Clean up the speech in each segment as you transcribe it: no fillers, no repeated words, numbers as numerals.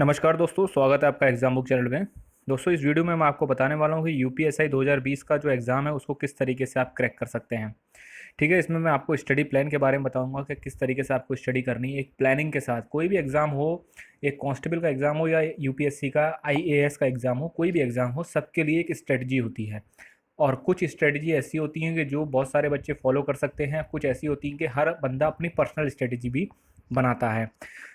नमस्कार दोस्तों, स्वागत है आपका एग्जाम बुक चैनल में। दोस्तों, इस वीडियो में मैं आपको बताने वाला हूँ कि यूपीएसआई 2020 का जो एग्ज़ाम है उसको किस तरीके से आप क्रैक कर सकते हैं। ठीक है, इसमें मैं आपको स्टडी प्लान के बारे में बताऊंगा कि किस तरीके से आपको स्टडी करनी है एक प्लानिंग के साथ। कोई भी एग्ज़ाम हो, एक कांस्टेबल का एग्ज़ाम हो या यूपीएससी का आईएएस का एग्ज़ाम हो, कोई भी एग्ज़ाम हो, सबके लिए एक स्ट्रेटजी होती है। और कुछ स्ट्रेटजी ऐसी होती हैं कि जो बहुत सारे बच्चे फॉलो कर सकते हैं, कुछ ऐसी होती हैं कि हर बंदा अपनी पर्सनल स्ट्रेटजी भी बनाता है।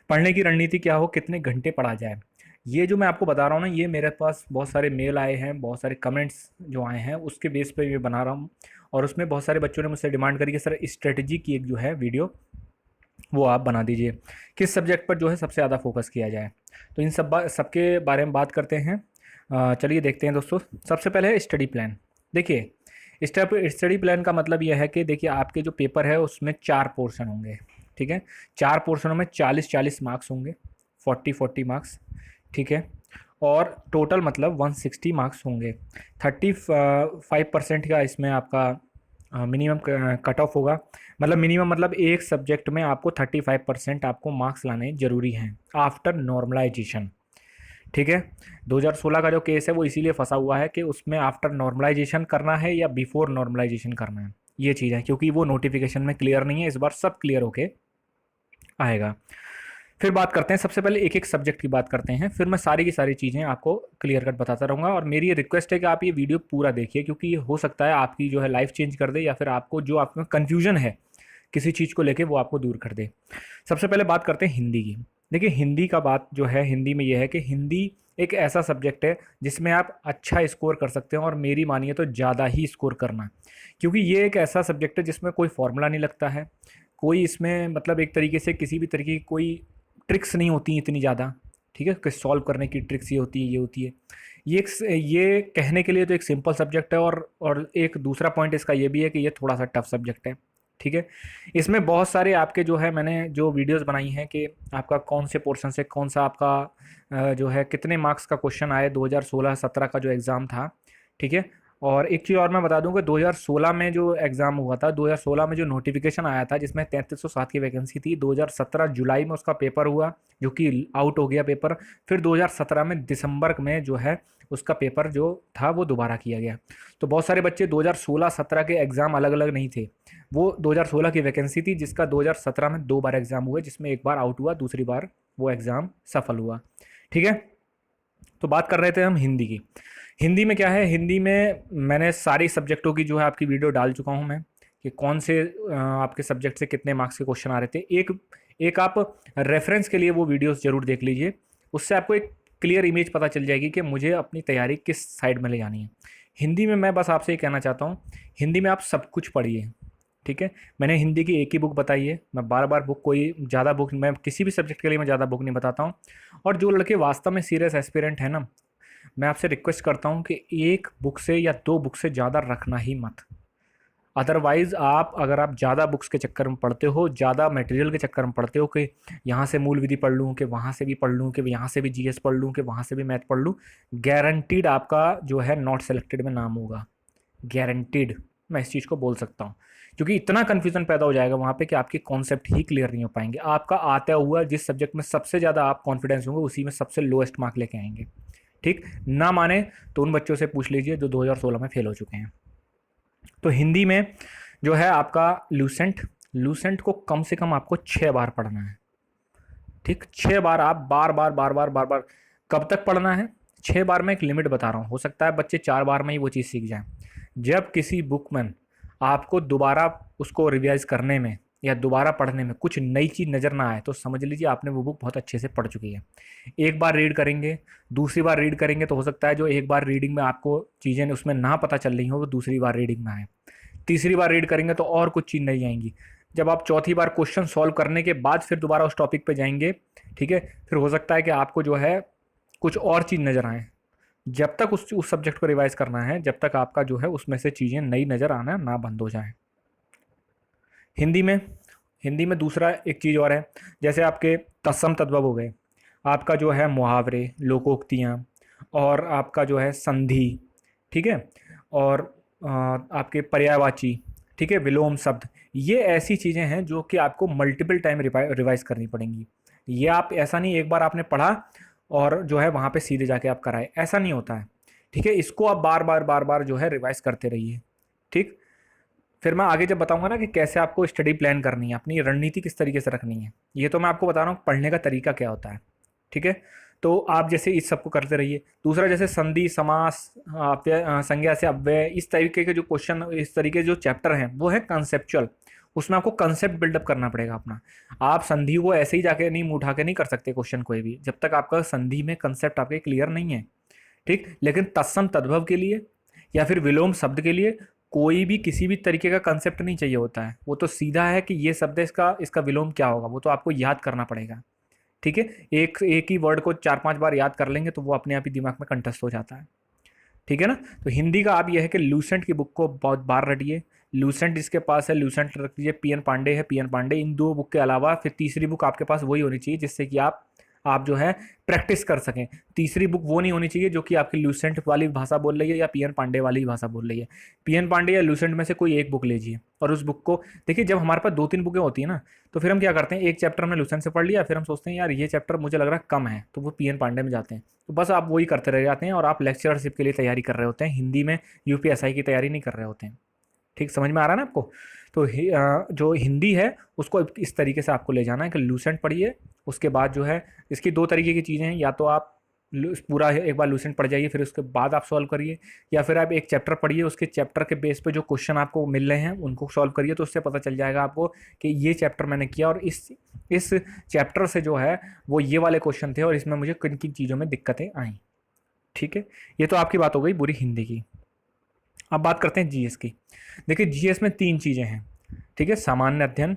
पढ़ने की रणनीति क्या हो, कितने घंटे पढ़ा जाए, ये जो मैं आपको बता रहा हूँ ना, ये मेरे पास बहुत सारे मेल आए हैं, बहुत सारे कमेंट्स जो आए हैं उसके बेस पे ये बना रहा हूँ। और उसमें बहुत सारे बच्चों ने मुझसे डिमांड करी कि सर स्ट्रेटजी की एक जो है वीडियो वो आप बना दीजिए, किस सब्जेक्ट पर जो है सबसे ज़्यादा फोकस किया जाए। तो इन सबके बारे में बात करते हैं। चलिए देखते हैं दोस्तों। सबसे पहले है स्टडी प्लान। देखिए, स्टडी प्लान का मतलब यह है कि देखिए, आपके जो पेपर है उसमें 4 पोर्शन होंगे। ठीक है, 4 पोर्शनों में 40-40 मार्क्स होंगे, 40-40 मार्क्स। ठीक है, और टोटल मतलब 160 मार्क्स होंगे। 35% का इसमें आपका मिनिमम कट ऑफ होगा। मतलब मिनिमम मतलब एक सब्जेक्ट में आपको 35% आपको मार्क्स लाने ज़रूरी हैं आफ्टर नॉर्मलाइजेशन। ठीक है, 2016 का जो केस है वो इसीलिए फंसा हुआ है कि उसमें आफ्टर नॉर्मलाइजेशन करना है या बिफोर नॉर्मलाइजेशन करना है, ये चीज़ है, क्योंकि वो नोटिफिकेशन में क्लियर नहीं है। इस बार सब क्लियर होके आएगा। फिर बात करते हैं, सबसे पहले एक एक सब्जेक्ट की बात करते हैं, फिर मैं सारी की सारी चीज़ें आपको क्लियर कट बताता रहूँगा। और मेरी ये रिक्वेस्ट है कि आप ये वीडियो पूरा देखिए, क्योंकि ये हो सकता है आपकी जो है लाइफ चेंज कर दे, या फिर आपको जो आपका कन्फ्यूजन है किसी चीज़ को लेके वो आपको दूर कर दे। सबसे पहले बात करते हैं हिंदी की। देखिए, हिंदी का बात जो है, हिंदी में ये है कि हिंदी एक ऐसा सब्जेक्ट है जिसमें आप अच्छा स्कोर कर सकते हैं, और मेरी मानिए तो ज़्यादा ही स्कोर करना, क्योंकि ये एक ऐसा सब्जेक्ट है जिसमें कोई फॉर्मूला नहीं लगता है, कोई इसमें मतलब एक तरीके से किसी भी तरीके की कोई ट्रिक्स नहीं होती इतनी ज़्यादा। ठीक है, कि सॉल्व करने की ट्रिक्स ये होती है, ये होती है। ये कहने के लिए तो एक सिंपल सब्जेक्ट है, और एक दूसरा पॉइंट इसका ये भी है कि ये थोड़ा सा टफ सब्जेक्ट है। ठीक है, इसमें बहुत सारे आपके जो है, मैंने जो वीडियोस बनाई हैं कि आपका कौन से पोर्शन से कौन सा आपका जो है कितने मार्क्स का क्वेश्चन आए 2016-17 का जो एग्ज़ाम था। ठीक है, और एक चीज़ और मैं बता दूं कि 2016 में जो एग्ज़ाम हुआ था, 2016 में जो नोटिफिकेशन आया था जिसमें 3307 की वैकेंसी थी, 2017 जुलाई में उसका पेपर हुआ, जो कि आउट हो गया पेपर। फिर 2017 में दिसंबर में जो है उसका पेपर जो था वो दोबारा किया गया। तो बहुत सारे बच्चे 2016-17 के एग्ज़ाम अलग अलग नहीं थे, वो 2016 की वैकेंसी थी जिसका 2017 में 2 बार एग्ज़ाम हुए, जिसमें एक बार आउट हुआ, दूसरी बार वो एग्ज़ाम सफल हुआ। ठीक है, तो बात कर रहे थे हम हिंदी की। हिंदी में क्या है, हिंदी में मैंने सारी सब्जेक्टों की जो है आपकी वीडियो डाल चुका हूँ मैं, कि कौन से आपके सब्जेक्ट से कितने मार्क्स के क्वेश्चन आ रहे थे। एक एक आप रेफरेंस के लिए वो वीडियोस जरूर देख लीजिए, उससे आपको एक क्लियर इमेज पता चल जाएगी कि मुझे अपनी तैयारी किस साइड में ले जानी है। हिंदी में मैं बस आपसे ये कहना चाहता हूँ, हिंदी में आप सब कुछ पढ़िए। ठीक है, मैंने हिंदी की एक ही बुक बताई है, मैं बार बार बुक कोई ज़्यादा बुक, मैं किसी भी सब्जेक्ट के लिए मैं ज़्यादा बुक नहीं बताता हूँ। और जो लड़के वास्तव में सीरियस एस्पिरेंट है ना, मैं आपसे रिक्वेस्ट करता हूँ कि एक बुक से या 2 बुक से ज़्यादा रखना ही मत। अदरवाइज़ अगर आप ज़्यादा बुक्स के चक्कर में पढ़ते हो, ज़्यादा मटेरियल के चक्कर में पढ़ते हो कि यहाँ से मूल विधि पढ़ लूँ, कि वहाँ से भी पढ़ लूँ, कि यहाँ से भी जीएस पढ़ लूँ, कि वहाँ से भी मैथ पढ़ लूँ, गारंटीड आपका जो है नॉट सेलेक्टेड में नाम होगा। गारंटीड, मैं इस चीज़ को बोल सकता हूँ, क्योंकि इतना कन्फ्यूजन पैदा हो जाएगा वहाँ पे कि आपके कॉन्सेप्ट ही क्लियर नहीं हो पाएंगे। आपका आता हुआ जिस सब्जेक्ट में सबसे ज़्यादा आप कॉन्फिडेंस होंगे, उसी में सबसे लोएस्ट मार्क लेके आएंगे। ठीक ना माने तो उन बच्चों से पूछ लीजिए जो 2016 में फेल हो चुके हैं। तो हिंदी में जो है आपका लूसेंट, लूसेंट को कम से कम आपको 6 बार पढ़ना है। ठीक, 6 बार आप बार बार बार बार बार बार। कब तक पढ़ना है? 6 बार में एक लिमिट बता रहा हूँ, हो सकता है बच्चे 4 बार में ही वो चीज़ सीख जाएं। जब किसी बुक में आपको दोबारा उसको रिवाइज करने में या दोबारा पढ़ने में कुछ नई चीज़ नज़र ना आए, तो समझ लीजिए आपने वो बुक बहुत अच्छे से पढ़ चुकी है। एक बार रीड करेंगे, दूसरी बार रीड करेंगे, तो हो सकता है जो एक बार रीडिंग में आपको चीज़ें उसमें ना पता चल रही हो वो दूसरी बार रीडिंग में आए। तीसरी बार रीड करेंगे तो और कुछ चीज़ नहीं आएंगी। जब आप चौथी बार क्वेश्चन सॉल्व करने के बाद फिर दोबारा उस टॉपिक पे जाएंगे, ठीक है, फिर हो सकता है कि आपको जो है कुछ और चीज़ नज़र आए। जब तक उस सब्जेक्ट को रिवाइज करना है, जब तक आपका जो है उसमें से चीज़ें नई नज़र आना ना बंद हो जाए। हिंदी में, हिंदी में दूसरा एक चीज़ और है, जैसे आपके तत्सम तद्भव हो गए, आपका जो है मुहावरे, लोकोक्तियाँ, और आपका जो है संधि। ठीक है, और आपके पर्यायवाची, ठीक है, विलोम शब्द, ये ऐसी चीज़ें हैं जो कि आपको मल्टीपल टाइम रिवाइज करनी पड़ेंगी। ये आप ऐसा नहीं एक बार आपने पढ़ा और जो है वहाँ पे सीधे जाके आप कराए, ऐसा नहीं होता है। ठीक है, इसको आप बार बार जो है रिवाइज करते रहिए। ठीक, फिर मैं आगे जब बताऊंगा ना कि कैसे आपको स्टडी प्लान करनी है, अपनी रणनीति किस तरीके से रखनी है, ये तो मैं आपको बता रहा हूँ पढ़ने का तरीका क्या होता है। ठीक है, तो आप जैसे इस सबको करते रहिए। दूसरा, जैसे संधि, समास, संज्ञा से अव्यय, इस तरीके के जो क्वेश्चन, इस तरीके जो चैप्टर हैं वो है कंसेप्चुअल। उसमें आपको कंसेप्ट बिल्डअप करना पड़ेगा अपना। आप संधि को ऐसे ही जाके नहीं उठा के नहीं कर सकते क्वेश्चन कोई भी, जब तक आपका संधि में कंसेप्ट आपके क्लियर नहीं है। ठीक, लेकिन तत्सम तद्भव के लिए या फिर विलोम शब्द के लिए कोई भी किसी भी तरीके का कंसेप्ट नहीं चाहिए होता है। वो तो सीधा है कि ये शब्द है, इसका इसका विलोम क्या होगा, वो तो आपको याद करना पड़ेगा। ठीक है, एक एक ही वर्ड को 4-5 बार याद कर लेंगे तो वो अपने आप ही दिमाग में कंठस्थ हो जाता है। ठीक है ना। तो हिंदी का आप यह है कि लूसेंट की बुक को बहुत बार रटिए। लूसेंट जिसके पास है लूसेंट रख लीजिए, पी एन पांडे है, पी एन पांडे। इन दो बुक के अलावा फिर तीसरी बुक आपके पास वही होनी चाहिए जिससे कि आप जो है प्रैक्टिस कर सकें। तीसरी बुक वो नहीं होनी चाहिए जो कि आपकी लूसेंट वाली भाषा बोल रही है या पीएन पांडे वाली भाषा बोल रही है। पीएन पांडे या लूसेंट में से कोई एक बुक लीजिए और उस बुक को देखिए। जब हमारे पास 2-3 बुकें होती है ना, तो फिर हम क्या करते हैं, एक चैप्टर हमने लूसेंट से पढ़ लिया, फिर हम सोचते हैं यार ये चैप्टर मुझे लग रहा है कम है, तो वो पीएन पांडे में जाते हैं। तो बस आप वही करते रह जाते हैं और आप लेक्चरशिप के लिए तैयारी कर रहे होते हैं, हिंदी में यूपीएसआई की तैयारी नहीं कर रहे होते हैं। ठीक, समझ में आ रहा है ना आपको। तो जो हिंदी है उसको इस तरीके से आपको ले जाना है कि लूसेंट पढ़िए, उसके बाद जो है इसकी 2 तरीके की चीज़ें हैं, या तो आप पूरा एक बार लूसेंट पढ़ जाइए फिर उसके बाद आप सॉल्व करिए, या फिर आप एक चैप्टर पढ़िए, उसके चैप्टर के बेस पे जो क्वेश्चन आपको मिल रहे हैं उनको सॉल्व करिए। तो उससे पता चल जाएगा आपको कि ये चैप्टर मैंने किया और इस चैप्टर से जो है वो ये वाले क्वेश्चन थे और इसमें मुझे किन किन चीज़ों में दिक्कतें आई। ठीक है, ये तो आपकी बात हो गई पूरी हिंदी की। अब बात करते हैं जीएस की। देखिए जीएस में 3 चीज़ें हैं। ठीक है, सामान्य अध्ययन,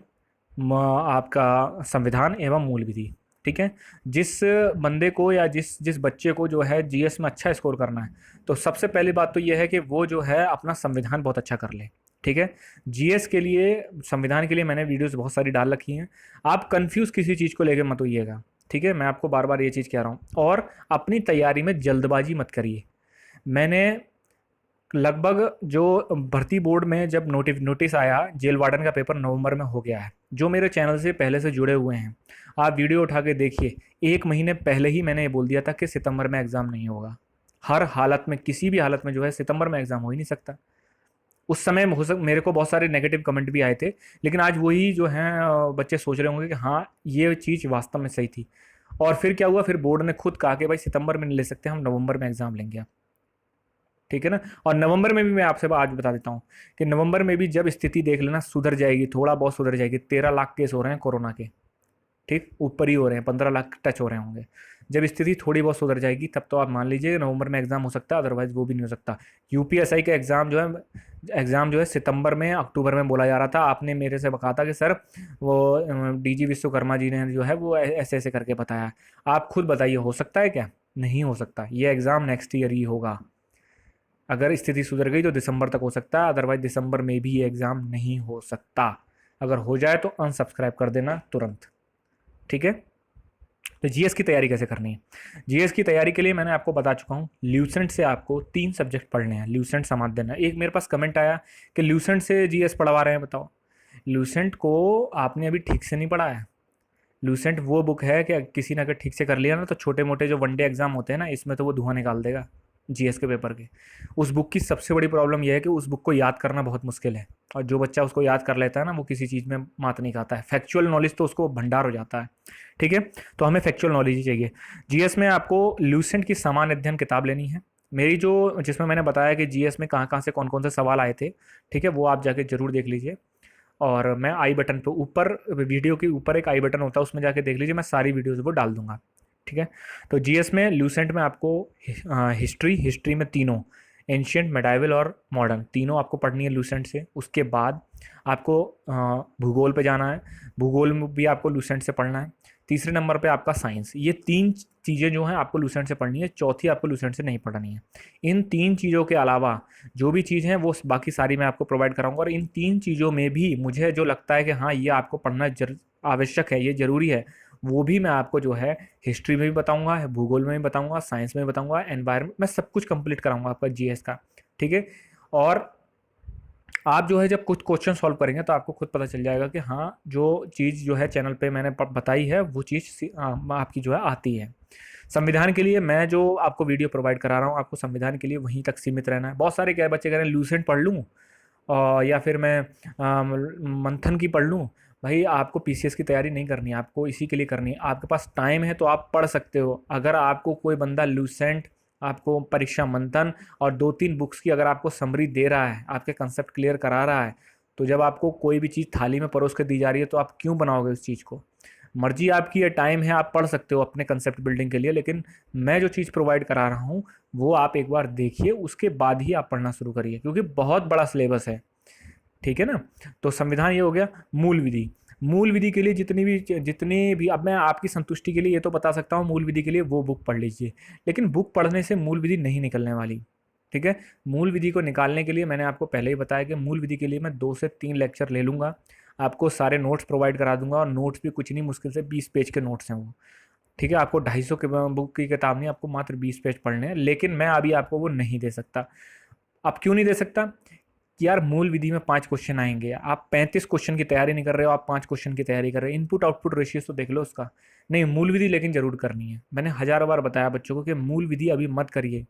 आपका संविधान एवं मूल विधि। ठीक है, जिस बंदे को या जिस जिस बच्चे को जो है जीएस में अच्छा स्कोर करना है, तो सबसे पहली बात तो ये है कि वो जो है अपना संविधान बहुत अच्छा कर ले। ठीक है, जीएस के लिए, संविधान के लिए मैंने वीडियोस बहुत सारी डाल रखी हैं। आप कंफ्यूज किसी चीज़ को लेकर मत होइएगा। ठीक है, मैं आपको बार बार ये चीज़ कह रहा हूँ। और अपनी तैयारी में जल्दबाजी मत करिए। मैंने लगभग जो भर्ती बोर्ड में जब नोटिस आया, जेल वार्डन का पेपर नवंबर में हो गया है। जो मेरे चैनल से पहले से जुड़े हुए हैं, आप वीडियो उठा के देखिए। 1 महीने पहले ही मैंने ये बोल दिया था कि सितंबर में एग्ज़ाम नहीं होगा। हर हालत में, किसी भी हालत में जो है सितंबर में एग्ज़ाम हो ही नहीं सकता। उस समय मेरे को बहुत सारे नेगेटिव कमेंट भी आए थे, लेकिन आज वही जो हैं बच्चे सोच रहे होंगे कि हाँ ये चीज़ वास्तव में सही थी। और फिर क्या हुआ, फिर बोर्ड ने खुद कहा कि भाई सितंबर में नहीं ले सकते, हम नवंबर में एग्ज़ाम लेंगे। ठीक है ना। और नवंबर में भी मैं आपसे आज बता देता हूँ कि नवंबर में भी जब स्थिति देख लेना सुधर जाएगी, थोड़ा बहुत सुधर जाएगी। 13 लाख केस हो रहे हैं कोरोना के। ठीक, ऊपर ही हो रहे हैं, 15 लाख टच हो रहे होंगे। जब स्थिति थोड़ी बहुत सुधर जाएगी तब तो आप मान लीजिए नवंबर में एग्ज़ाम हो सकता है, अदरवाइज वो भी नहीं हो सकता। यूपीएसआई का एग्ज़ाम जो है सितंबर में, अक्टूबर में बोला जा रहा था। आपने मेरे से कहा था कि सर वो डीजी विश्वकर्मा जी ने जो है वो ऐसे ऐसे करके बताया। आप खुद बताइए, हो सकता है क्या? नहीं हो सकता। ये एग्ज़ाम नेक्स्ट ईयर ही होगा। अगर स्थिति सुधर गई तो दिसंबर तक हो सकता है, अदरवाइज दिसंबर में भी ये एग्ज़ाम नहीं हो सकता। अगर हो जाए तो अनसब्सक्राइब कर देना तुरंत। ठीक है, तो जीएस की तैयारी कैसे करनी है? जीएस की तैयारी के लिए मैंने आपको बता चुका हूँ, ल्यूसेंट से आपको 3 सब्जेक्ट पढ़ने हैं। ल्यूसेंट समाधान है। एक मेरे पास कमेंट आया कि ल्यूसेंट से जीएस पढ़वा रहे हैं, बताओ। ल्यूसेंट को आपने अभी ठीक से नहीं पढ़ा है। लूसेंट वो बुक है कि किसी ने अगर ठीक से कर लिया ना तो छोटे मोटे जो वनडे एग्जाम होते हैं ना, इसमें तो वो धुआं निकाल देगा जीएस के पेपर के। उस बुक की सबसे बड़ी प्रॉब्लम यह है कि उस बुक को याद करना बहुत मुश्किल है, और जो बच्चा उसको याद कर लेता है ना वो किसी चीज़ में मात नहीं खाता है। फैक्चुअल नॉलेज तो उसको भंडार हो जाता है। ठीक है, तो हमें फैक्चुअल नॉलेज ही चाहिए। जीएस में आपको लूसेंट की सामान्य अध्ययन किताब लेनी है मेरी, जो जिसमें मैंने बताया कि जीएस में कहाँ कहाँ से कौन कौन से सवाल आए थे। ठीक है, वो आप जाके जरूर देख लीजिए। और मैं आई बटन पे ऊपर, वीडियो के ऊपर एक आई बटन होता है, उसमें जाके देख लीजिए, मैं सारी वीडियोज़ वो डाल दूंगा। ठीक है, तो जीएस में लूसेंट में आपको हिस्ट्री में तीनों, एंशियंट, मेडाइवल और मॉडर्न, तीनों आपको पढ़नी है लूसेंट से। उसके बाद आपको भूगोल पे जाना है। भूगोल में भी आपको लूसेंट से पढ़ना है। तीसरे नंबर पे आपका साइंस। ये 3 चीज़ें जो हैं आपको लूसेंट से पढ़नी है, चौथी आपको लूसेंट से नहीं पढ़नी है। इन 3 चीज़ों के अलावा जो भी चीज़ हैं वो बाकी सारी मैं आपको प्रोवाइड कराऊंगा। और इन 3 चीज़ों में भी मुझे जो लगता है कि हाँ ये आपको पढ़ना आवश्यक है, ये ज़रूरी है, वो भी मैं आपको जो है हिस्ट्री में भी बताऊंगा, भूगोल में भी बताऊंगा, साइंस में भी बताऊंगा, एनवायरमेंट में, सब कुछ कंप्लीट कराऊंगा आपका जीएस का। ठीक है, और आप जो है जब कुछ क्वेश्चन सॉल्व करेंगे तो आपको खुद पता चल जाएगा कि हाँ जो चीज़ जो है चैनल पे मैंने बताई है वो चीज़ आपकी जो है आती है। संविधान के लिए मैं जो आपको वीडियो प्रोवाइड करा रहा हूँ, आपको संविधान के लिए वहीं तक सीमित रहना है। बहुत सारे क्या बच्चे कह रहे हैं लूसेंट पढ़ लूँ और या फिर मैं मंथन की पढ़ लूँ। भाई आपको पीसीएस की तैयारी नहीं करनी है, आपको इसी के लिए करनी है। आपके पास टाइम है तो आप पढ़ सकते हो। अगर आपको कोई बंदा लूसेंट, आपको परीक्षा मंथन और 2-3 बुक्स की अगर आपको समरी दे रहा है, आपके कंसेप्ट क्लियर करा रहा है, तो जब आपको कोई भी चीज़ थाली में परोस के दी जा रही है तो आप क्यों बनाओगे उस चीज़ को? मर्जी आपकी है, टाइम है, आप पढ़ सकते हो अपने कंसेप्ट बिल्डिंग के लिए, लेकिन मैं जो चीज़ प्रोवाइड करा रहा हूँ वो आप एक बार देखिए, उसके बाद ही आप पढ़ना शुरू करिए, क्योंकि बहुत बड़ा सिलेबस है। ठीक है ना? तो संविधान ये हो गया। मूल विधि, मूल विधि के लिए जितनी भी अब मैं आपकी संतुष्टि के लिए ये तो बता सकता हूँ, मूल विधि के लिए वो बुक पढ़ लीजिए, लेकिन बुक पढ़ने से मूल विधि नहीं निकलने वाली। ठीक है? मूल विधि को निकालने के लिए मैंने आपको पहले ही बताया कि मूल विधि के लिए मैं 2 से 3 लेक्चर ले लूँगा, आपको सारे नोट्स प्रोवाइड करा दूंगा, और नोट्स भी कुछ नहीं, मुश्किल से 20 पेज के नोट्स हैं वो। ठीक है? आपको 250 के बुक की किताब नहीं, आपको मात्र 20 पेज पढ़ने हैं, लेकिन मैं अभी आपको वो नहीं दे सकता। अब क्यों नहीं दे सकता? कि यार मूल विधि में 5 क्वेश्चन आएंगे, आप 35 क्वेश्चन की तैयारी नहीं कर रहे हो, आप 5 क्वेश्चन की तैयारी कर रहे हो। इनपुट आउटपुट रेशियो तो देख लो उसका। नहीं, मूल विधि लेकिन जरूर करनी है। मैंने हजारों बार बताया बच्चों को कि मूल विधि अभी मत करिए।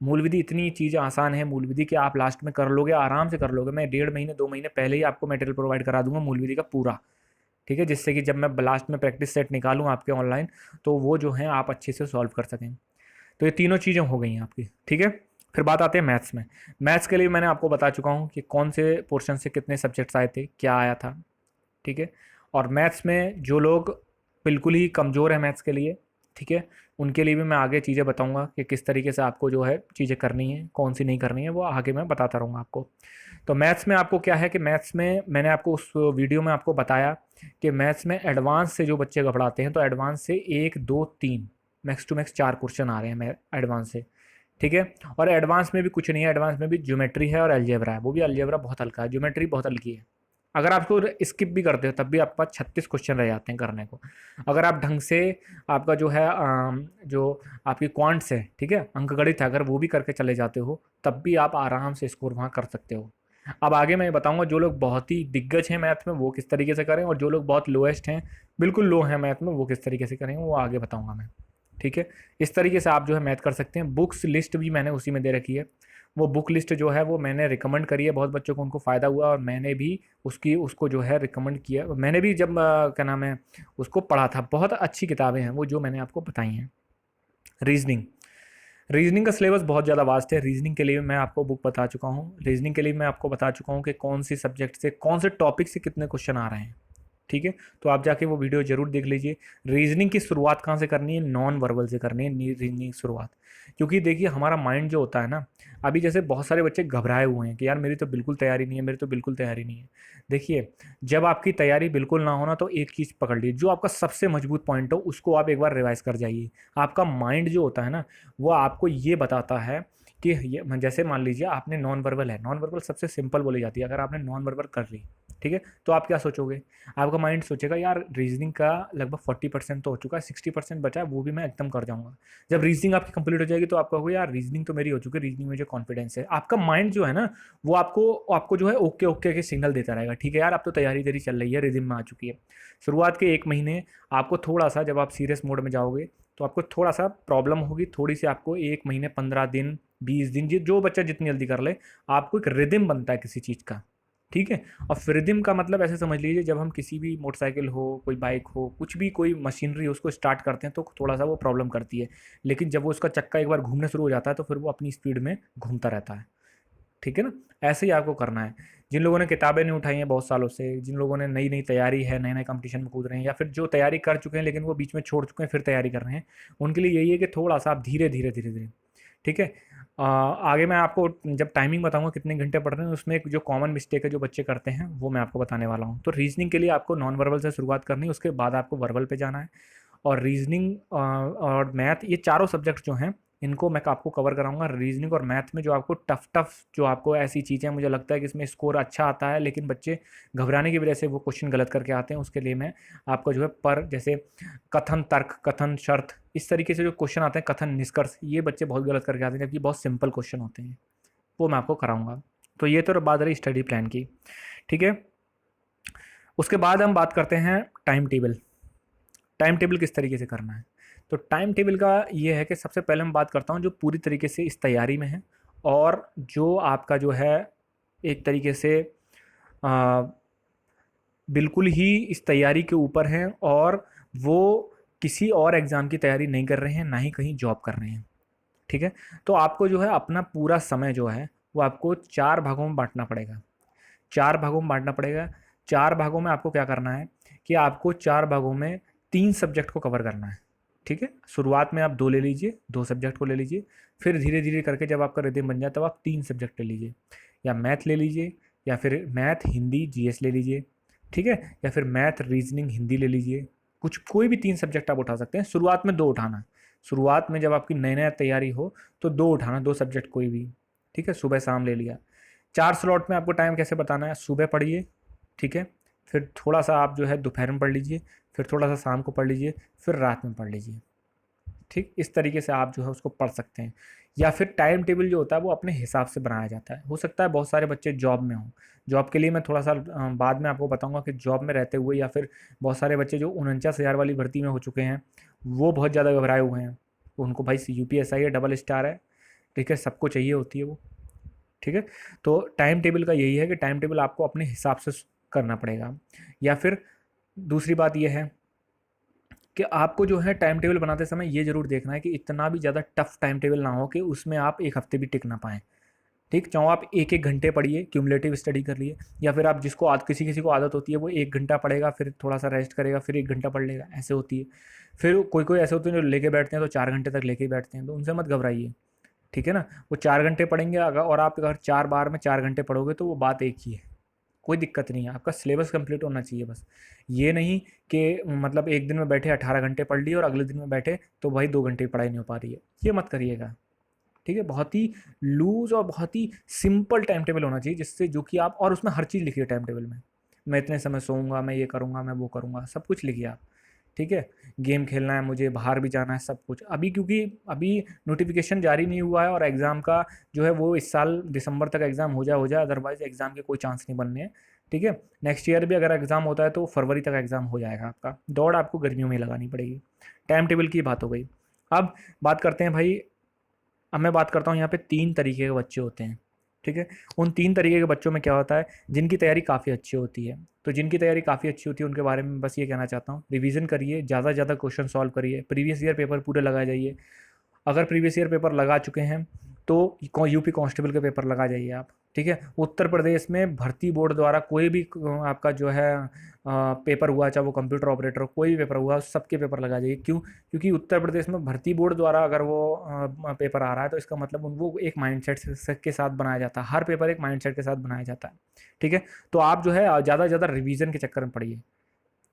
मूल विधि इतनी चीज़ आसान है मूल विधि कि आप लास्ट में कर लोगे, आराम से कर लोगे। मैं 1.5 महीने 2 महीने पहले ही आपको मटेरियल प्रोवाइड करा दूंगा मूल विधि का पूरा। ठीक है? जिससे कि जब मैं लास्ट में प्रैक्टिस सेट निकालूँ आपके ऑनलाइन, तो वो जो है आप अच्छे से सॉल्व कर सकें। तो ये तीनों चीज़ें हो गई हैं आपकी। ठीक है? फिर बात आते हैं मैथ्स में। मैथ्स के लिए मैंने आपको बता चुका हूँ कि कौन से पोर्शन से कितने सब्जेक्ट्स आए थे, क्या आया था। ठीक है? और मैथ्स में जो लोग बिल्कुल ही कमज़ोर हैं मैथ्स के लिए, ठीक है, उनके लिए भी मैं आगे चीज़ें बताऊंगा कि किस तरीके से आपको जो है चीज़ें करनी है, कौन सी नहीं करनी है, वो आगे मैं बताता रहूँगा आपको। तो मैथ्स में आपको क्या है कि मैथ्स में मैंने आपको उस वीडियो में आपको बताया कि मैथ्स में एडवांस से जो बच्चे घबराते हैं, तो एडवांस से 1 2 3 मैक्स टू मैक्स 4 क्वेश्चन आ रहे हैं एडवांस से। ठीक है? और एडवांस में भी कुछ नहीं है, एडवांस में भी ज्योमेट्री है और अलजेब्रा है, वो भी अलजेब्रा बहुत हल्का है, ज्योमेट्री बहुत हल्की है। अगर आप उसको स्किप भी करते हो तब भी आपके पास 36 क्वेश्चन रह जाते हैं करने को। अगर आप ढंग से आपका जो है जो आपकी क्वांट्स है, ठीक है, अंकगणित है, अगर वो भी करके चले जाते हो तब भी आप आराम से स्कोर वहाँ कर सकते हो। अब आगे मैं बताऊंगा जो लोग बहुत ही दिग्गज हैं मैथ में वो किस तरीके से करें, और जो लोग बहुत लोएस्ट हैं, बिल्कुल लो हैं मैथ में, वो किस तरीके से करेंगे, वो आगे बताऊंगा मैं। ठीक है? इस तरीके से आप जो है मैथ कर सकते हैं। बुक्स लिस्ट भी मैंने उसी में दे रखी है। वो बुक लिस्ट जो है वो मैंने रिकमेंड करी है बहुत बच्चों को, उनको फ़ायदा हुआ, और मैंने भी उसको जो है रिकमेंड किया। मैंने भी जब क्या नाम है उसको पढ़ा था। बहुत अच्छी किताबें हैं वो जो मैंने आपको बताई हैं। रीजनिंग, रीजनिंग का सिलेबस बहुत ज़्यादा वास्ट है। रीजनिंग के लिए मैं आपको बुक बता चुका हूँ। रीजनिंग के लिए मैं आपको बता चुका हूँ कि कौन सी सब्जेक्ट से कौन से टॉपिक से कितने क्वेश्चन आ रहे हैं। ठीक है? तो आप जाके वो वीडियो जरूर देख लीजिए। रीजनिंग की शुरुआत कहाँ से करनी है? नॉन वर्बल से करनी है रीजनिंग की शुरुआत। क्योंकि देखिए हमारा माइंड जो होता है ना, अभी जैसे बहुत सारे बच्चे घबराए हुए हैं कि यार मेरी तो बिल्कुल तैयारी नहीं है, मेरी तो बिल्कुल तैयारी नहीं है। देखिए, जब आपकी तैयारी बिल्कुल ना होना तो एक चीज़ पकड़ लीजिए, जो आपका सबसे मजबूत पॉइंट हो उसको आप एक बार रिवाइज कर जाइए। आपका माइंड जो होता है ना, वो आपको ये बताता है कि ये जैसे मान लीजिए आपने नॉन वर्बल है, नॉन वर्बल सबसे सिंपल बोली जाती है। अगर आपने नॉन वर्बल कर ली, ठीक है, तो आप क्या सोचोगे? आपका माइंड सोचेगा यार रीजनिंग का लगभग 40% तो हो चुका है, 60% बचा है, वो भी मैं एकदम कर जाऊंगा। जब रीजनिंग आपकी कंप्लीट हो जाएगी तो आप कहोगे यार रीजनिंग तो मेरी हो चुकी है, रीजनिंग में जो कॉन्फिडेंस है। आपका माइंड जो है ना, वो आपको आपको जो है ओके ओके के सिग्नल देता रहेगा। ठीक है यार, अब तो तैयारी तेरी चल रही है, रिदिम में आ चुकी है। शुरुआत के 1 महीने आपको थोड़ा सा, जब आप सीरियस मोड में जाओगे तो आपको थोड़ा सा प्रॉब्लम होगी, थोड़ी सी आपको 1 महीने 15 दिन 20 दिन, जो बच्चा जितनी जल्दी कर ले, आपको एक रिदिम बनता है किसी चीज़ का। ठीक है? और फ्रिदिम का मतलब ऐसे समझ लीजिए, जब हम किसी भी मोटरसाइकिल हो, कोई बाइक हो, कुछ भी कोई मशीनरी हो, उसको स्टार्ट करते हैं तो थोड़ा सा वो प्रॉब्लम करती है, लेकिन जब वो उसका चक्का एक बार घूमना शुरू हो जाता है तो फिर वो अपनी स्पीड में घूमता रहता है। ठीक है ना? ऐसे ही आपको करना है। जिन लोगों ने किताबें नहीं उठाई हैं बहुत सालों से, जिन लोगों ने नई नई तैयारी है, नए नए कंपटीशन में कूद रहे हैं, या फिर जो तैयारी कर चुके हैं लेकिन वो बीच में छोड़ चुके हैं फिर तैयारी कर रहे हैं, उनके लिए यही है कि थोड़ा सा आप धीरे धीरे धीरे धीरे। ठीक है? आगे मैं आपको जब टाइमिंग बताऊंगा कितने घंटे पढ़ रहे हैं, उसमें एक जो कॉमन मिस्टेक है जो बच्चे करते हैं वो मैं आपको बताने वाला हूँ। तो रीजनिंग के लिए आपको नॉन वर्बल से शुरुआत करनी है, उसके बाद आपको वर्बल पे जाना है। और रीजनिंग और मैथ, ये चारों सब्जेक्ट जो हैं इनको मैं आपको कवर कराऊंगा। रीजनिंग और मैथ में जो आपको टफ टफ, जो आपको ऐसी चीज़ें मुझे लगता है कि इसमें स्कोर अच्छा आता है लेकिन बच्चे घबराने की वजह से वो क्वेश्चन गलत करके आते हैं, उसके लिए मैं आपको जो है पर जैसे कथन तर्क, कथन शर्त, इस तरीके से जो क्वेश्चन आते हैं, कथन निष्कर्ष, ये बच्चे बहुत गलत करके आते हैं जबकि बहुत सिंपल क्वेश्चन होते हैं, वो मैं आपको कराऊंगा। तो ये तो बात रही स्टडी प्लान की। ठीक है? उसके बाद हम बात करते हैं टाइम टेबल। टाइम टेबल किस तरीके से करना है? तो टाइम टेबल का ये है कि सबसे पहले मैं बात करता हूँ जो पूरी तरीके से इस तैयारी में है और जो आपका जो है एक तरीके से आ, बिल्कुल ही इस तैयारी के ऊपर हैं और वो किसी और एग्ज़ाम की तैयारी नहीं कर रहे हैं, ना ही कहीं जॉब कर रहे हैं। ठीक है? तो आपको जो है अपना पूरा समय जो है वो आपको 4 भागों में बाँटना पड़ेगा। 4 भागों में बाँटना पड़ेगा। 4 भागों में आपको क्या करना है कि आपको 4 भागों में 3 सब्जेक्ट को कवर करना है। ठीक है? शुरुआत में आप 2 ले लीजिए, 2 सब्जेक्ट को ले लीजिए, फिर धीरे-धीरे करके जब आपका रिदम बन जाए तब आप 3 सब्जेक्ट ले लीजिए। या मैथ ले लीजिए या फिर मैथ, हिंदी, जीएस ले लीजिए। ठीक है? या फिर मैथ, रीज़निंग, हिंदी ले लीजिए। कुछ कोई भी 3 सब्जेक्ट आप उठा सकते हैं। शुरुआत में 2 उठाना। शुरुआत में जब आपकी नई-नई तैयारी हो तो 2 उठाना, 2 सब्जेक्ट कोई भी। ठीक है? सुबह-शाम ले लिया। 4 स्लॉट में आपको टाइम कैसे बताना है, सुबह पढ़िए, ठीक है? फिर थोड़ा-सा आप जो है दोपहर में पढ़ लीजिए, फिर थोड़ा-सा शाम को पढ़ लीजिए, फिर रात में पढ़ लीजिए। ठीक? इस तरीके से आप जो है उसको पढ़ सकते हैं। या फिर टाइम टेबल जो होता है वो अपने हिसाब से बनाया जाता है। हो सकता है बहुत सारे बच्चे जॉब में हों, जॉब के लिए मैं थोड़ा-सा बाद में आपको बताऊँगा कि जॉब में रहते हुए या फिर बहुत सारे बच्चे जो 49,000 वाली भर्ती में हो चुके हैं, वो बहुत ज़्यादा घबराए हुए हैं। उनको भाई यूपीएसआई है, डबल स्टार है, ठीक है? सबको चाहिए होती है वो। ठीक है? तो टाइम टेबल का यही है कि टाइम टेबल आपको अपने हिसाब से करना पड़ेगा। या फिर दूसरी बात ये है कि आपको जो है टाइम टेबल बनाते समय ये ज़रूर देखना है कि इतना भी ज़्यादा टफ टाइम टेबल ना हो कि उसमें आप 1 हफ्ते भी टिक ना पाएँ। ठीक? चाहो आप 1-1 घंटे पढ़िए, क्युमुलेटिव स्टडी कर लिए, या फिर आप जिसको किसी-किसी को आदत होती है वो 1 घंटा पढ़ेगा, फिर थोड़ा-सा रेस्ट करेगा, फिर 1 घंटा पढ़ लेगा, ऐसे होती है। फिर कोई-कोई ऐसे होते हैं जो लेके बैठते हैं तो 4 घंटे तक लेके ही बैठते हैं, तो उनसे मत घबराइए। ठीक है ना? वो 4 घंटे पढ़ेंगे अगर, और आप अगर 4 बार में 4 घंटे पढ़ोगे तो वो बात एक ही है। कोई दिक्कत नहीं है, आपका सिलेबस कंप्लीट होना चाहिए बस। ये नहीं कि मतलब एक दिन में बैठे 18 घंटे पढ़ लिए और अगले दिन में बैठे तो भाई 2 घंटे की पढ़ाई नहीं हो पा रही है। ये मत करिएगा। ठीक है? बहुत ही लूज़ और बहुत ही सिंपल टाइम टेबल होना चाहिए जिससे जो कि आप, और उसमें हर चीज़ लिखिए टाइम टेबल में। मैं इतने समय सोऊँगा, मैं ये करूँगा, मैं वो करूँगा, सब कुछ लिखिए आप। ठीक है? गेम खेलना है मुझे, बाहर भी जाना है, सब कुछ। अभी क्योंकि अभी नोटिफ़िकेशन जारी नहीं हुआ है और एग्ज़ाम का जो है वो इस साल दिसंबर तक एग्ज़ाम हो जाए, अदरवाइज़ एग्ज़ाम के कोई चांस नहीं बनने हैं। ठीक है? नेक्स्ट ईयर भी अगर एग्ज़ाम होता है तो फरवरी तक एग्ज़ाम हो जाएगा आपका। दौड़ आपको गर्मियों में ही लगानी पड़ेगी। टाइम टेबल की बात हो गई। अब बात करते हैं भाई, अब मैं बात करता हूँ यहाँ पे 3 तरीके के बच्चे होते हैं। ठीक है? उन 3 तरीके के बच्चों में क्या होता है, जिनकी तैयारी काफ़ी अच्छी होती है। तो जिनकी तैयारी काफ़ी अच्छी होती है उनके बारे में बस ये कहना चाहता हूँ, रिवीज़न करिए, ज़्यादा से ज़्यादा क्वेश्चन सॉल्व करिए, प्रीवियस ईयर पेपर पूरे लगाए जाइए। अगर प्रीवियस ईयर पेपर लगा चुके हैं तो यूपी कांस्टेबल के पेपर लगा जाइए आप। ठीक है? उत्तर प्रदेश में भर्ती बोर्ड द्वारा कोई भी आपका जो है पेपर हुआ, चाहे वो कंप्यूटर ऑपरेटर हो, कोई भी पेपर हुआ, सबके पेपर लगा जाइए। क्यों? क्योंकि उत्तर प्रदेश में भर्ती बोर्ड द्वारा अगर वो पेपर आ रहा है तो इसका मतलब वो एक माइंडसेट के साथ बनाया जाता है। हर पेपर एक माइंडसेट के साथ बनाया जाता है। ठीक है? तो आप जो है ज़्यादा से ज़्यादा रिवीजन के चक्कर में पड़िए।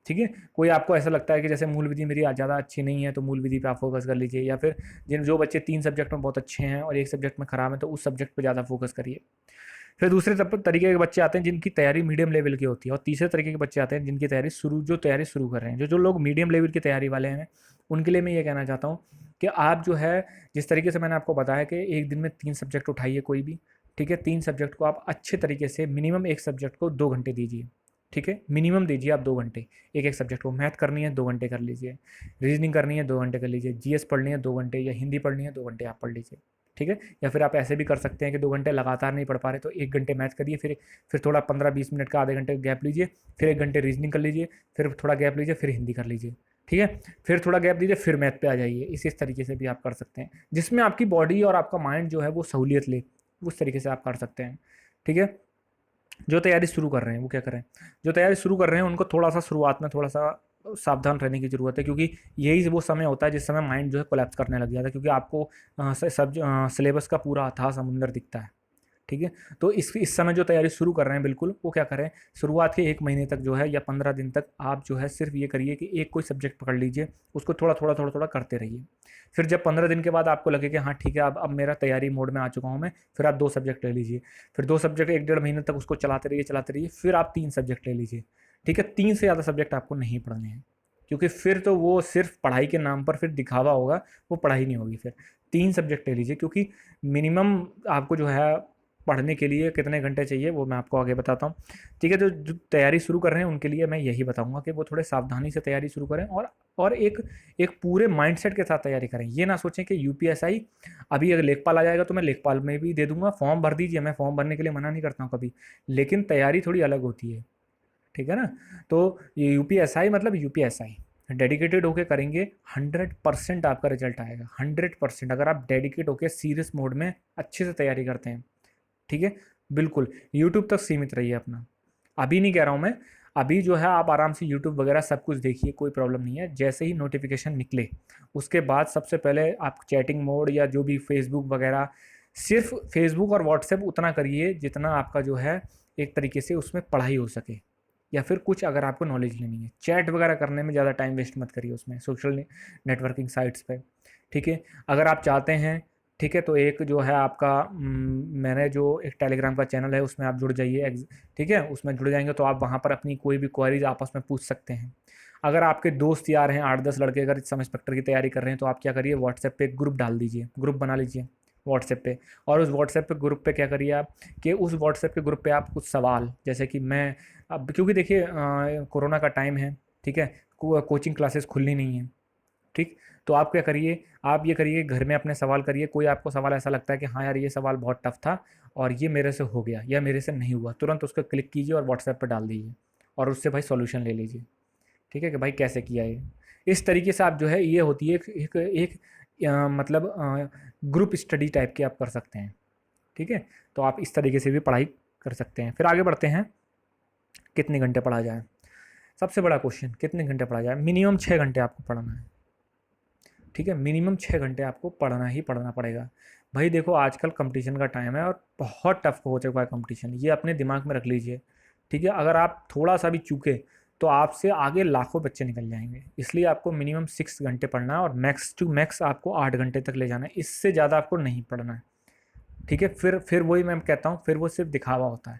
ठीक है? कोई आपको ऐसा लगता है कि जैसे मूल विधि मेरी ज़्यादा अच्छी नहीं है तो मूल विधि पे आप फोकस कर लीजिए, या फिर जिन जो बच्चे 3 सब्जेक्ट में बहुत अच्छे हैं और 1 सब्जेक्ट में खराब हैं तो उस सब्जेक्ट पे ज़्यादा फोकस करिए। फिर दूसरे तरीके के बच्चे आते हैं जिनकी तैयारी मीडियम लेवल की होती है, और तीसरे तरीके के बच्चे आते हैं जिनकी तैयारी शुरू कर रहे हैं। जो लोग मीडियम लेवल की तैयारी वाले हैं उनके लिए मैं ये कहना चाहता हूँ कि आप जो है जिस तरीके से मैंने आपको बताया कि एक दिन में 3 सब्जेक्ट उठाइए कोई भी। ठीक है? 3 सब्जेक्ट को आप अच्छे तरीके से, मिनिमम एक सब्जेक्ट को 2 घंटे दीजिए। ठीक है? मिनिमम दीजिए आप 2 घंटे एक एक सब्जेक्ट को। मैथ करनी है 2 घंटे कर लीजिए, रीजनिंग करनी है 2 घंटे कर लीजिए, जीएस पढ़नी है 2 घंटे, या हिंदी पढ़नी है 2 घंटे आप पढ़ लीजिए। ठीक है? या फिर आप ऐसे भी कर सकते हैं कि 2 घंटे लगातार नहीं पढ़ पा रहे तो 1 घंटे मैथ करिए, फिर थोड़ा 15-20 मिनट का आधे घंटे गैप लीजिए, फिर 1 घंटे रीजनिंग कर लीजिए, फिर थोड़ा गैप लीजिए, फिर हिंदी कर लीजिए। ठीक है? फिर थोड़ा गैप दीजिए, फिर मैथ पे आ जाइए। इस तरीके से भी आप कर सकते हैं, जिसमें आपकी बॉडी और आपका माइंड जो है वो सहूलियत ले, उस तरीके से आप कर सकते हैं। ठीक है? जो तैयारी शुरू कर रहे हैं वो क्या करें, जो तैयारी शुरू कर रहे हैं उनको थोड़ा सा शुरुआत में थोड़ा सा सावधान रहने की ज़रूरत है, क्योंकि यही वो समय होता है जिस समय माइंड जो है कोलैप्स करने लग जाता है, क्योंकि आपको सब सिलेबस का पूरा अथाह समुंदर दिखता है। ठीक है? तो इस समय जो तैयारी शुरू कर रहे हैं बिल्कुल वो क्या करें, शुरुआत के 1 महीने तक जो है या 15 दिन तक आप जो है सिर्फ ये करिए कि एक कोई सब्जेक्ट पकड़ लीजिए, उसको थोड़ा थोड़ा करते रहिए। फिर जब 15 दिन के बाद आपको लगे कि हाँ ठीक है, अब मेरा तैयारी मोड में आ चुका हूँ मैं, फिर आप 2 सब्जेक्ट ले लीजिए। फिर 2 सब्जेक्ट 1 डेढ़ महीने तक उसको चलाते रहिए, फिर आप 3 सब्जेक्ट ले लीजिए। ठीक है? 3 से ज़्यादा सब्जेक्ट आपको नहीं पढ़ने हैं, क्योंकि फिर तो वो सिर्फ पढ़ाई के नाम पर फिर दिखावा होगा, वो पढ़ाई नहीं होगी फिर। 3 सब्जेक्ट ले लीजिए, क्योंकि मिनिमम आपको जो है पढ़ने के लिए कितने घंटे चाहिए वो मैं आपको आगे बताता हूँ। ठीक है, तो जो तैयारी शुरू कर रहे हैं उनके लिए मैं यही बताऊंगा कि वो थोड़े सावधानी से तैयारी शुरू करें, और एक एक पूरे माइंडसेट के साथ तैयारी करें। ये ना सोचें कि यूपीएसआई अभी अगर लेखपाल आ जाएगा तो मैं लेखपाल में भी दे दूंगा, फॉर्म भर दीजिए, मैं फॉर्म भरने के लिए मना नहीं करता हूँ कभी, लेकिन तैयारी थोड़ी अलग होती है। ठीक है ना। तो ये यूपीएसआई मतलब यूपीएसआई डेडिकेटेड होके करेंगे, 100% आपका रिजल्ट आएगा, 100%, अगर आप डेडिकेट होके सीरियस मोड में अच्छे से तैयारी करते हैं। ठीक है, बिल्कुल यूट्यूब तक सीमित रहिए अपना। अभी नहीं कह रहा हूँ मैं, अभी जो है आप आराम से यूट्यूब वगैरह सब कुछ देखिए, कोई प्रॉब्लम नहीं है। जैसे ही नोटिफिकेशन निकले उसके बाद सबसे पहले आप चैटिंग मोड या जो भी फेसबुक वगैरह, सिर्फ फेसबुक और व्हाट्सएप उतना करिए जितना आपका जो है एक तरीके से उसमें पढ़ाई हो सके, या फिर कुछ अगर आपको नॉलेज लेनी है। चैट वगैरह करने में ज़्यादा टाइम वेस्ट मत करिए उसमें, सोशल नेटवर्किंग साइट्स पे। ठीक है, अगर आप चाहते हैं, ठीक है, तो एक जो है आपका मैंने जो एक टेलीग्राम का चैनल है उसमें आप जुड़ जाइए। ठीक है, उसमें जुड़ जाएंगे तो आप वहाँ पर अपनी कोई भी क्वेरीज आपस में पूछ सकते हैं। अगर आपके दोस्त यार हैं 8-10 लड़के अगर सब इंस्पेक्टर की तैयारी कर रहे हैं तो आप क्या करिए, व्हाट्सएप पे एक ग्रुप डाल दीजिए, ग्रुप बना लीजिए व्हाट्सएप पे। और उस व्हाट्सएप पे ग्रुप पे क्या करिए आप कि उस व्हाट्सएप के ग्रुप पे आप कुछ सवाल, जैसे कि मैं अब क्योंकि देखिए कोरोना का टाइम है, ठीक है, कोचिंग क्लासेस खुलनी नहीं है। ठीक, तो आप क्या करिए, आप ये करिए घर में अपने सवाल करिए, कोई आपको सवाल ऐसा लगता है कि हाँ यार ये सवाल बहुत टफ था और ये मेरे से हो गया या मेरे से नहीं हुआ, तुरंत उसको क्लिक कीजिए और व्हाट्सएप पर डाल दीजिए और उससे भाई सॉल्यूशन ले लीजिए। ठीक है, कि भाई कैसे किया ये। इस तरीके से आप जो है ये होती है एक मतलब ग्रुप स्टडी टाइप की आप कर सकते हैं। ठीक है, तो आप इस तरीके से भी पढ़ाई कर सकते हैं। फिर आगे बढ़ते हैं, कितने घंटे पढ़ा जाए। सबसे बड़ा क्वेश्चन, कितने घंटे पढ़ा जाए। मिनिमम 6 घंटे आपको पढ़ना है। ठीक है, मिनिमम 6 घंटे आपको पढ़ना ही पढ़ना पड़ेगा। भाई देखो आजकल कंपटीशन का टाइम है और बहुत टफ हो चुका है कंपटीशन, ये अपने दिमाग में रख लीजिए। ठीक है, अगर आप थोड़ा सा भी चूके तो आपसे आगे लाखों बच्चे निकल जाएंगे, इसलिए आपको मिनिमम 6 घंटे पढ़ना है और मैक्स टू मैक्स आपको 8 घंटे तक ले जाना है, इससे ज़्यादा आपको नहीं पढ़ना है। ठीक है, फिर वही मैं कहता हूँ, फिर वो सिर्फ दिखावा होता है।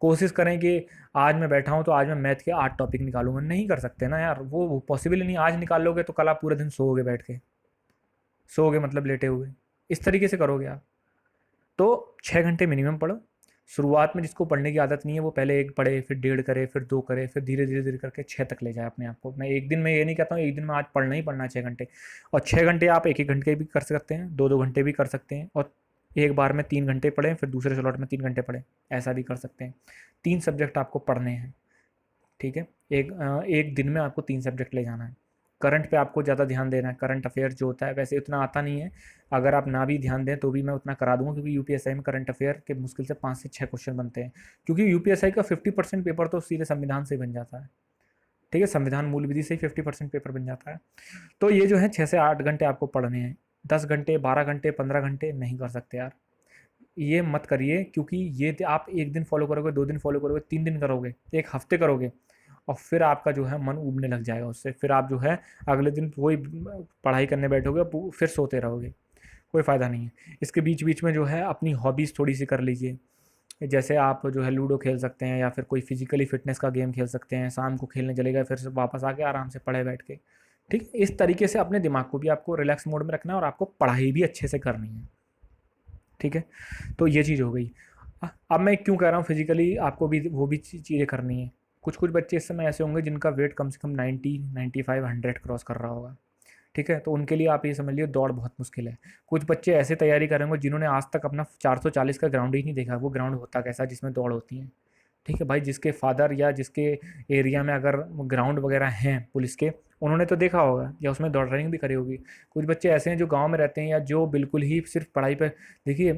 कोशिश करें कि आज मैं बैठा हूँ तो आज मैं मैथ के 8 टॉपिक निकालूंगा, नहीं कर सकते ना यार, वो पॉसिबल ही नहीं। आज निकाल लोगे तो कल आप पूरे दिन सोओगे बैठ के, सोओगे मतलब लेटे हुए, इस तरीके से करोगे आप। तो 6 घंटे मिनिमम पढ़ो। शुरुआत में जिसको पढ़ने की आदत नहीं है वो पहले 1 पढ़े, फिर 1.5 करे, फिर 2 करे, फिर धीरे धीरे धीरे करके 6 तक ले जाए अपने आप को। मैं एक दिन में ये नहीं कहता हूँ एक दिन में आज पढ़ना ही पढ़ना है 6 घंटे। और 6 घंटे आप एक एक घंटे भी कर सकते हैं, 2-2 घंटे भी कर सकते हैं, और एक बार में 3 घंटे पढ़ें, फिर दूसरे स्लॉट में 3 घंटे पढ़ें, ऐसा भी कर सकते हैं। 3 सब्जेक्ट आपको पढ़ने हैं। ठीक है, एक दिन में आपको 3 सब्जेक्ट ले जाना है। करंट पे आपको ज़्यादा ध्यान देना है, करंट अफेयर जो होता है वैसे उतना आता नहीं है, अगर आप ना भी ध्यान दें तो भी मैं उतना करा दूंगा, क्योंकि यूपीएसआई में करंट अफेयर के मुश्किल से 5 से 6 क्वेश्चन बनते हैं, क्योंकि यूपीएसआई का 50% पेपर तो सीधे संविधान से ही बन जाता है। ठीक है, संविधान मूल विधि से ही 50% पेपर बन जाता है। तो ये जो है 6 से 8 घंटे आपको पढ़ने हैं। 10 घंटे, 12 घंटे, 15 घंटे नहीं कर सकते यार, ये मत करिए, क्योंकि ये आप एक दिन फॉलो करोगे, 2 दिन फॉलो करोगे, 3 दिन करोगे, 1 हफ्ते करोगे, और फिर आपका जो है मन उबने लग जाएगा उससे, फिर आप जो है अगले दिन वही पढ़ाई करने बैठोगे, फिर सोते रहोगे, कोई फ़ायदा नहीं है। इसके बीच बीच में जो है अपनी हॉबीज़ थोड़ी सी कर लीजिए, जैसे आप जो है लूडो खेल सकते हैं या फिर कोई फिजिकली फिटनेस का गेम खेल सकते हैं, शाम को खेलने चले गए, फिर से वापस आके आराम से पढ़े बैठ के। ठीक है, इस तरीके से अपने दिमाग को भी आपको रिलैक्स मोड में रखना है और आपको पढ़ाई भी अच्छे से करनी है। ठीक है, तो ये चीज़ हो गई। अब मैं क्यों कह रहा हूँ फिजिकली आपको भी वो भी चीज़ें करनी है। कुछ कुछ बच्चे इस समय ऐसे होंगे जिनका वेट कम से कम 90, 95, 100 क्रॉस कर रहा होगा। ठीक है, तो उनके लिए आप ये समझ लीजिए दौड़ बहुत मुश्किल है। कुछ बच्चे ऐसे तैयारी करेंगे जिन्होंने आज तक अपना 440 का ग्राउंड ही नहीं देखा, वो ग्राउंड होता कैसा जिसमें दौड़ होती है। ठीक है भाई, जिसके फादर या जिसके एरिया में अगर ग्राउंड वगैरह हैं पुलिस के, उन्होंने तो देखा होगा या उसमें दौड़ रनिंग भी करी होगी। कुछ बच्चे ऐसे हैं जो गांव में रहते हैं या जो बिल्कुल ही सिर्फ पढ़ाई पर, देखिए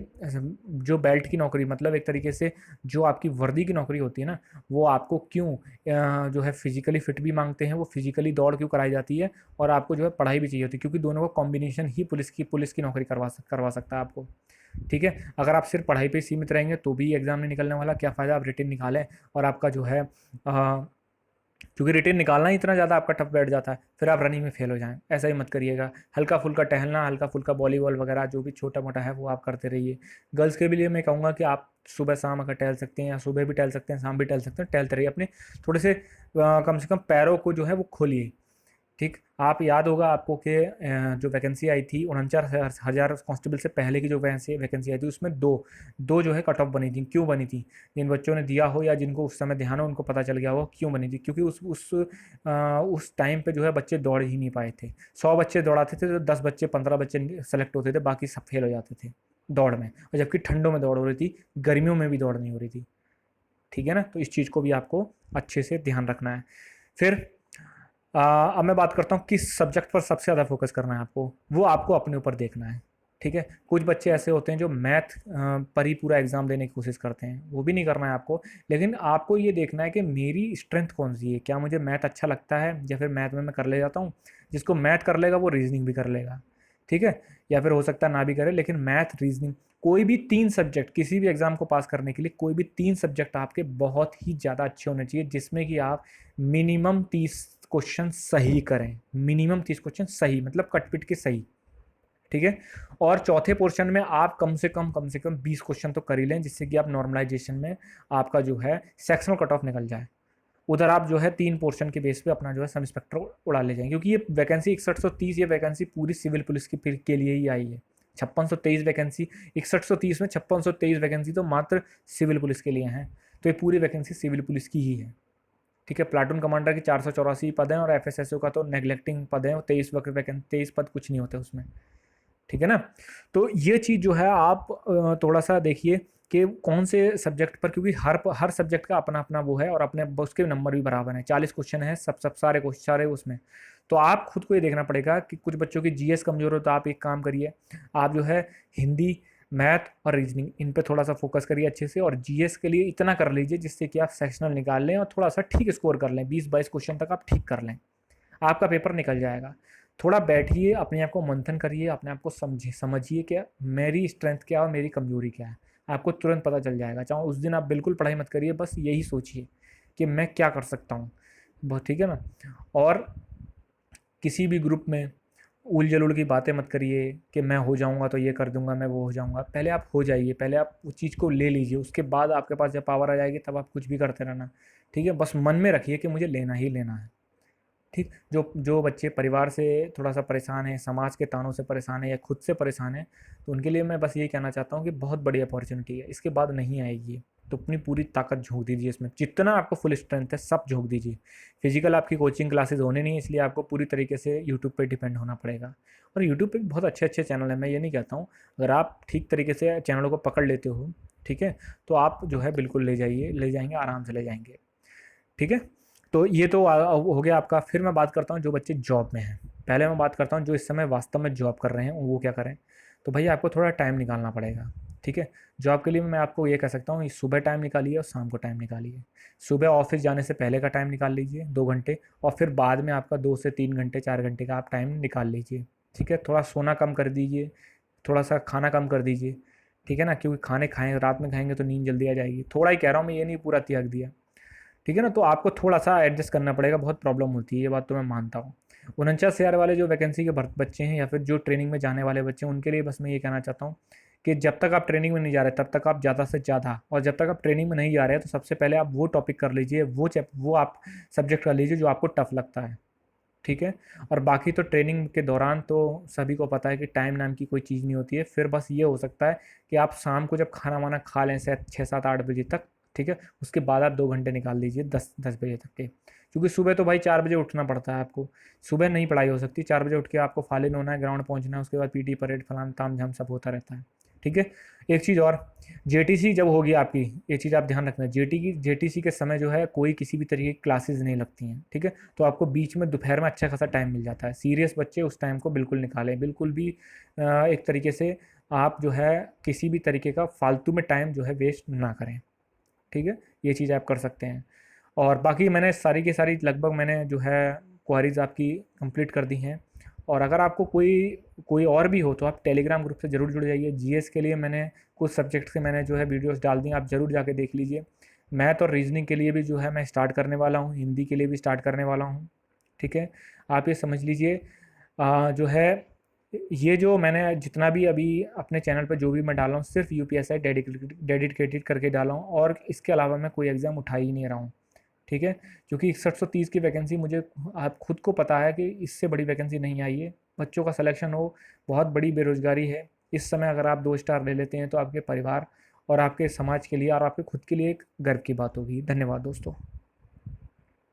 जो बेल्ट की नौकरी मतलब एक तरीके से जो आपकी वर्दी की नौकरी होती है ना, वो आपको क्यों जो है फिजिकली फिट भी मांगते हैं, वो फिजिकली दौड़ क्यों कराई जाती है, और आपको जो है पढ़ाई भी चाहिए होती है, क्योंकि दोनों का कॉम्बिनेशन ही पुलिस की नौकरी करवा सकता है आपको। ठीक है, अगर आप सिर्फ पढ़ाई पे सीमित रहेंगे तो भी एग्ज़ाम नहीं निकलने वाला, क्या फ़ायदा आप रिटेन निकालें और आपका जो है क्योंकि रिटेन निकालना ही इतना ज़्यादा आपका टफ बैठ जाता है, फिर आप रनिंग में फेल हो जाएं। ऐसा ही मत करिएगा, हल्का फुल्का टहलना, हल्का फुल्का वॉलीबॉल वगैरह जो भी छोटा मोटा है वो आप करते रहिए। गर्ल्स के भी लिए मैं कहूँगा कि आप सुबह शाम अगर टहल सकते हैं, या सुबह भी टहल सकते हैं, शाम भी टहल सकते हैं, टहलते रहिए अपने थोड़े से कम से कम पैरों को जो है वो खोलिए, ठीक, आप याद होगा आपको कि जो वैकेंसी आई थी 49,000 कांस्टेबल से पहले की जो वैकेंसी आई थी उसमें दो दो जो है कट ऑफ बनी थी। क्यों बनी थी? जिन बच्चों ने दिया हो या जिनको उस समय ध्यान हो उनको पता चल गया हो क्यों बनी थी, क्योंकि उस टाइम पे जो है बच्चे दौड़ ही नहीं पाए थे। 100 बच्चे दौड़ाते थे तो 10 बच्चे 15 बच्चे सेलेक्ट होते थे, बाकी सब फेल हो जाते थे दौड़ में, और जबकि ठंडों में दौड़ हो रही थी, गर्मियों में भी दौड़ नहीं हो रही थी। ठीक है ना, तो इस चीज़ को भी आपको अच्छे से ध्यान रखना है। फिर अब मैं बात करता हूँ किस सब्जेक्ट पर सबसे ज़्यादा फोकस करना है आपको, वो आपको अपने ऊपर देखना है। ठीक है, कुछ बच्चे ऐसे होते हैं जो मैथ पर ही पूरा एग्जाम देने की कोशिश करते हैं, वो भी नहीं करना है आपको। लेकिन आपको ये देखना है कि मेरी स्ट्रेंथ कौन सी है, क्या मुझे मैथ अच्छा लगता है या फिर मैथ में मैं कर ले जाता हूँ। जिसको मैथ कर लेगा वो रीजनिंग भी कर लेगा। ठीक है, या फिर हो सकता है ना भी करे, लेकिन मैथ रीजनिंग कोई भी 3 सब्जेक्ट किसी भी एग्जाम को पास करने के लिए कोई भी 3 सब्जेक्ट आपके बहुत ही ज़्यादा अच्छे होने चाहिए, जिसमें कि आप मिनिमम 30 क्वेश्चन सही करें। मिनिमम 30 क्वेश्चन सही मतलब कटपिट के सही। ठीक है, और चौथे पोर्शन में आप कम से कम 20 क्वेश्चन तो कर ही लें, जिससे कि आप नॉर्मलाइजेशन में आपका जो है सेक्शनल कट ऑफ निकल जाए। उधर आप जो है 3 पोर्शन के बेस पे अपना जो है सब इंस्पेक्टर उड़ा ले जाएंगे, क्योंकि ये वैकेंसी 6130, ये वैकेंसी पूरी सिविल पुलिस के लिए ही आई है। 5623 वैकेंसी, 6130 में 5623 वैकेंसी तो मात्र सिविल पुलिस के लिए हैं। तो ये पूरी वैकेंसी सिविल पुलिस की ही है। ठीक है, प्लाटून कमांडर की 484 पद हैं, और एफएसएसओ का तो नेग्लेक्टिंग पद है, 23 पद कुछ नहीं होते उसमें। ठीक है ना, तो ये चीज़ जो है आप थोड़ा सा देखिए कि कौन से सब्जेक्ट पर, क्योंकि हर सब्जेक्ट का अपना अपना वो है, और अपने उसके नंबर भी बराबर हैं। 40 क्वेश्चन है, सब सारे क्वेश्चन सारे उसमें। तो आप खुद को ये देखना पड़ेगा कि कुछ बच्चों की जीएस कमजोर हो, तो आप एक काम करिए, आप जो है हिंदी, मैथ और रीजनिंग इन पे थोड़ा सा फोकस करिए अच्छे से, और जीएस के लिए इतना कर लीजिए जिससे कि आप सेक्शनल निकाल लें और थोड़ा सा ठीक स्कोर कर लें, 20-22 क्वेश्चन तक आप ठीक कर लें, आपका पेपर निकल जाएगा। थोड़ा बैठिए, अपने आप को मंथन करिए, अपने आप को समझिए क्या मेरी स्ट्रेंथ क्या है और मेरी कमजोरी क्या है, आपको तुरंत पता चल जाएगा। चाहे उस दिन आप बिल्कुल पढ़ाई मत करिए, बस यही सोचिए कि मैं क्या कर सकता हूँ। बहुत ठीक है ना, और किसी भी ग्रुप में उल जलूल की बातें मत करिए कि मैं हो जाऊंगा तो ये कर दूंगा, मैं वो हो जाऊंगा। पहले आप हो जाइए, पहले आप उस चीज़ को ले लीजिए, उसके बाद आपके पास जब पावर आ जाएगी तब आप कुछ भी करते रहना। ठीक है, बस मन में रखिए कि मुझे लेना ही लेना है। ठीक, जो जो बच्चे परिवार से थोड़ा सा परेशान है, समाज के तानों से परेशान है या खुद से परेशान है, तो उनके लिए मैं बस यही कहना चाहता हूँ कि बहुत बड़ी अपॉर्चुनिटी है, इसके बाद नहीं आएगी। तो अपनी पूरी ताकत झोंक दीजिए इसमें, जितना आपको फुल स्ट्रेंथ है सब झोंक दीजिए। फिजिकल आपकी कोचिंग क्लासेस होने नहीं, इसलिए आपको पूरी तरीके से यूट्यूब पे डिपेंड होना पड़ेगा। और यूट्यूब पे बहुत अच्छे अच्छे चैनल हैं, मैं ये नहीं कहता हूँ, अगर आप ठीक तरीके से चैनलों को पकड़ लेते हो, ठीक है, तो आप जो है बिल्कुल ले जाएंगे, आराम से ले जाएंगे। ठीक है, तो ये तो हो गया आपका। फिर मैं बात करता हूँ जो बच्चे जॉब में हैं। पहले मैं बात करता हूँ जो इस समय वास्तव में जॉब कर रहे हैं वो क्या करें। तो भैया आपको थोड़ा टाइम निकालना पड़ेगा। ठीक है, जॉब के लिए मैं आपको ये कह सकता हूँ, सुबह टाइम निकालिए और शाम को टाइम निकालिए। सुबह ऑफिस जाने से पहले का टाइम निकाल लीजिए 2 घंटे, और फिर बाद में आपका 2 से 3 घंटे 4 घंटे का आप टाइम निकाल लीजिए। ठीक है, थोड़ा सोना कम कर दीजिए, थोड़ा सा खाना कम कर दीजिए। ठीक है ना, क्योंकि खाने खाएँ रात में खाएंगे तो नींद जल्दी आ जाएगी। थोड़ा ही कह रहा हूँ मैं, ये नहीं पूरा त्याग दिया। ठीक है ना, तो आपको थोड़ा सा एडजस्ट करना पड़ेगा, बहुत प्रॉब्लम होती है, ये बात तो मैं मानता हूँ। 49,000 वाले जो वैकेंसी के बच्चे हैं या फिर जो ट्रेनिंग में जाने वाले बच्चे हैं, उनके लिए बस मैं ये कहना चाहता हूँ कि जब तक आप ट्रेनिंग में नहीं जा रहे तब तक आप ज़्यादा से ज़्यादा, और जब तक आप ट्रेनिंग में नहीं जा रहे हैं तो सबसे पहले आप वो टॉपिक कर लीजिए, वो आप सब्जेक्ट कर लीजिए जो आपको टफ लगता है। ठीक है, और बाकी तो ट्रेनिंग के दौरान तो सभी को पता है कि टाइम नाम की कोई चीज़ नहीं होती है। फिर बस ये हो सकता है कि आप शाम को जब खाना वाना खा लें, शायद 6 7 8 बजे तक, ठीक है, उसके बाद आप 2 घंटे निकाल दीजिए 10 बजे तक के, क्योंकि सुबह तो भाई 4 बजे उठना पड़ता है आपको। सुबह नहीं पढ़ाई हो सकती, 4 बजे उठ के आपको फालिन होना है, ग्राउंड पहुंचना है, उसके बाद पीटी परेड फलान ताम झाम सब होता रहता है। ठीक है, एक चीज़ और, जेटीसी जब होगी आपकी, ये चीज़ आप ध्यान रखना, जेटीसी के समय जो है कोई किसी भी तरीके की क्लासेस नहीं लगती हैं। ठीक है, तो आपको बीच में दोपहर में अच्छा खासा टाइम मिल जाता है। सीरियस बच्चे उस टाइम को बिल्कुल निकालें, बिल्कुल भी एक तरीके से आप जो है किसी भी तरीके का फालतू में टाइम जो है वेस्ट ना करें। ठीक है, ये चीज़ आप कर सकते हैं। और बाकी मैंने सारी की सारी लगभग मैंने जो है क्वारीज़ आपकी कंप्लीट कर दी हैं। और अगर आपको कोई कोई और भी हो तो आप टेलीग्राम ग्रुप से ज़रूर जुड़ जाइए। जीएस के लिए मैंने कुछ सब्जेक्ट से मैंने जो है वीडियोस डाल दी, आप ज़रूर जाके देख लीजिए। मैथ और रीजनिंग के लिए भी जो है मैं स्टार्ट करने वाला हूँ, हिंदी के लिए भी स्टार्ट करने वाला हूँ। ठीक है, आप ये समझ लीजिए जो है ये जो मैंने जितना भी अभी अपने चैनल पर जो भी मैं डाला हूँ सिर्फ यूपीएसआई डेडिकेटेड करके डाला हूँ, और इसके अलावा मैं कोई एग्ज़ाम उठा ही नहीं रहा हूँ। ठीक है, क्योंकि 6130 की वैकेंसी मुझे आप खुद को पता है कि इससे बड़ी वैकेंसी नहीं आई है। बच्चों का सिलेक्शन हो, बहुत बड़ी बेरोज़गारी है। इस समय अगर आप 2 स्टार ले लेते हैं तो आपके परिवार और आपके समाज के लिए और आपके खुद के लिए एक गर्व की बात होगी। धन्यवाद दोस्तों।